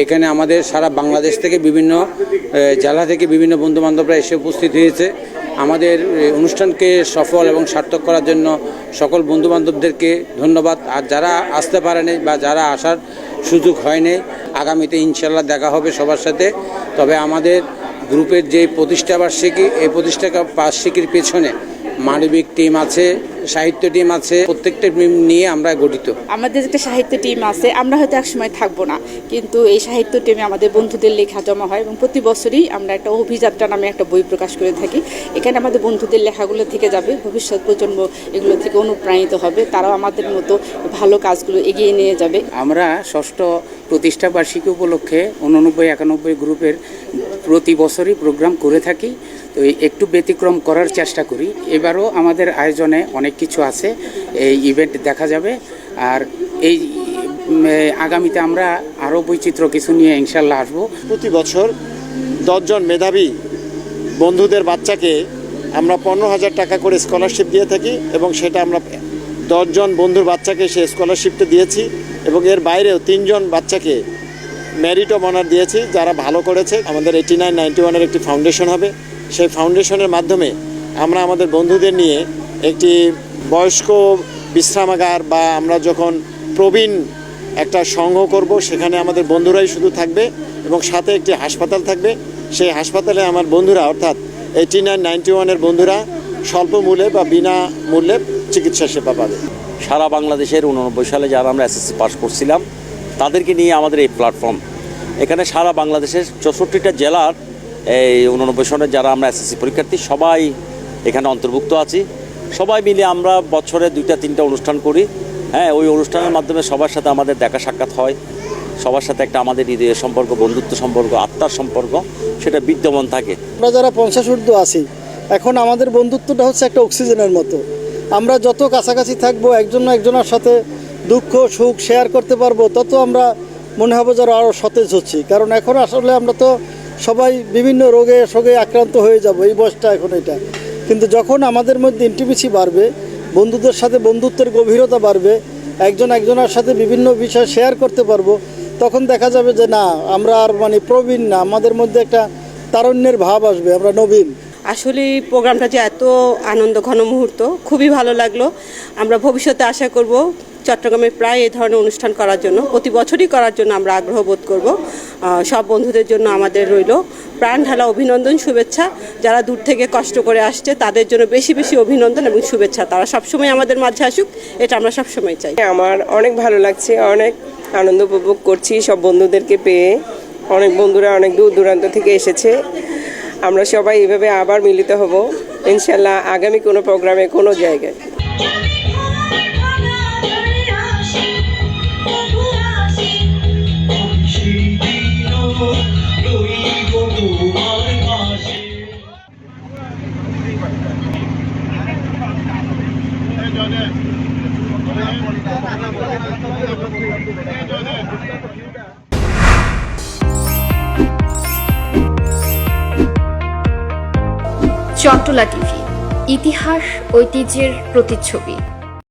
এখানে আমাদের সারা বাংলাদেশ থেকে বিভিন্ন জেলা থেকে বিভিন্ন বন্ধু বান্ধবরা এসে উপস্থিত হয়েছে। আমাদের অনুষ্ঠানকে সফল এবং সার্থক করার জন্য সকল বন্ধু বান্ধবদেরকে ধন্যবাদ। আর যারা আসতে পারেনি বা যারা আসার সুযোগ হয়নি, আগামীতে ইনশাল্লাহ দেখা হবে সবার সাথে। তবে আমাদের গ্রুপের যে প্রতিষ্ঠাবার্ষিকী, এই প্রতিষ্ঠাবার্ষিকীর পেছনে মানবিক টিম আছে, সাহিত্য টিম আছে, প্রত্যেকটা টিম নিয়ে আমরা গঠিত। আমাদের একটা সাহিত্য টিম আছে, আমরা হয়তো একসময় থাকবো না, কিন্তু এই সাহিত্য টিমে আমাদের বন্ধুদের লেখা জমা হয় এবং প্রতি বছরই আমরা একটা অভিযাত্রা নামে একটা বই প্রকাশ করে থাকি। এখানে আমাদের বন্ধুদের লেখাগুলো থেকে যাবে, ভবিষ্যৎ প্রজন্ম এগুলো থেকে অনুপ্রাণিত হবে, তারাও আমাদের মতো ভালো কাজগুলো এগিয়ে নিয়ে যাবে। আমরা ষষ্ঠ প্রতিষ্ঠা বার্ষিকী উপলক্ষে 89-91 গ্রুপের প্রতি বছরই প্রোগ্রাম করে থাকি। তো একটু ব্যতিক্রম করার চেষ্টা করি। এবারও আমাদের আয়োজনে অনেক কিছু আছে, এই ইভেন্ট দেখা যাবে। আর এই আগামীতে আমরা আরও বৈচিত্র্য কিছু নিয়ে ইনশাল্লাহ আসবো। প্রতি বছর 10 জন মেধাবী বন্ধুদের বাচ্চাকে আমরা 15,000 টাকা করে স্কলারশিপ দিয়ে থাকি এবং সেটা আমরা 10 জন বন্ধুর বাচ্চাকে সে স্কলারশিপটা দিয়েছি এবং এর বাইরেও 3 জন বাচ্চাকে মেরিট অফ অনার দিয়েছি যারা ভালো করেছে। আমাদের 89-91-এর একটি ফাউন্ডেশন হবে, সেই ফাউন্ডেশনের মাধ্যমে আমরা আমাদের বন্ধুদের নিয়ে একটি বয়স্ক বিশ্রামাগার বা আমরা যখন প্রবীণ একটা সংঘ করব, সেখানে আমাদের বন্ধুরাই শুধু থাকবে এবং সাথে একটি হাসপাতাল থাকবে। সেই হাসপাতালে আমার বন্ধুরা অর্থাৎ 89-91-এর বন্ধুরা স্বল্প মূল্যে বা বিনা মূল্যে চিকিৎসা সেবা পাবে। সারা বাংলাদেশের 89 সালে যারা আমরা এসএসসি পাস করছিলাম তাদেরকে নিয়ে আমাদের এই প্ল্যাটফর্ম। এখানে সারা বাংলাদেশের 64টা জেলার এই 89 সনের যারা আমরা এসএসসি পরীক্ষার্থী সবাই এখানে অন্তর্ভুক্ত আছি। সবাই মিলে আমরা বছরে 2-3টা অনুষ্ঠান করি। হ্যাঁ, ওই অনুষ্ঠানের মাধ্যমে সবার সাথে আমাদের দেখা সাক্ষাৎ হয়, সবার সাথে একটা আমাদের হৃদয়ের সম্পর্ক, বন্ধুত্ব সম্পর্ক, আত্মার সম্পর্ক সেটা বিদ্যমান থাকে। আমরা যারা 50 ঊর্ধ্ব আছি, এখন আমাদের বন্ধুত্বটা হচ্ছে একটা অক্সিজেনের মতো। আমরা যত কাছাকাছি থাকবো, একজন একজনের সাথে দুঃখ সুখ শেয়ার করতে পারবো, তত আমরা মনে হবে যেন আরও সতেজ হচ্ছি। কারণ এখন আসলে আমরা তো সবাই বিভিন্ন রোগে শোকে আক্রান্ত হয়ে যাব, এই বয়সটা এখন এটা। কিন্তু যখন আমাদের মধ্যে ইন্টিমেসি বাড়বে, বন্ধুদের সাথে বন্ধুত্বের গভীরতা বাড়বে, একজন একজনের সাথে বিভিন্ন বিষয় শেয়ার করতে পারবো, তখন দেখা যাবে যে না, আমরা আর প্রবীণ না, আমাদের মধ্যে একটা তারুণ্যের ভাব আসবে, আমরা নবীন। আসলে প্রোগ্রামটা যে এত আনন্দ ঘন মুহূর্ত, খুবই ভালো লাগলো। আমরা ভবিষ্যতে আশা করব চট্টগ্রামে প্রায় এই ধরনের অনুষ্ঠান করার জন্য, প্রতি বছরই করার জন্য আমরা আগ্রহ বোধ করব। সব বন্ধুদের জন্য আমাদের রইল প্রাণ ঢালা অভিনন্দন, শুভেচ্ছা। যারা দূর থেকে কষ্ট করে আসছে তাদের জন্য বেশি বেশি অভিনন্দন এবং শুভেচ্ছা। তারা সবসময় আমাদের মাঝে আসুক, এটা আমরা সবসময় চাই। আমার অনেক ভালো লাগছে, অনেক আনন্দ উপভোগ করছি সব বন্ধুদেরকে পেয়ে। অনেক বন্ধুরা অনেক দূর দূরান্ত থেকে এসেছে। আমরা সবাই এভাবে আবার মিলিত হব ইনশাল্লাহ আগামী কোনো প্রোগ্রামে, কোনো জায়গায়। চট্টলা টিভি, ইতিহাস ঐতিহ্যের প্রতিচ্ছবি।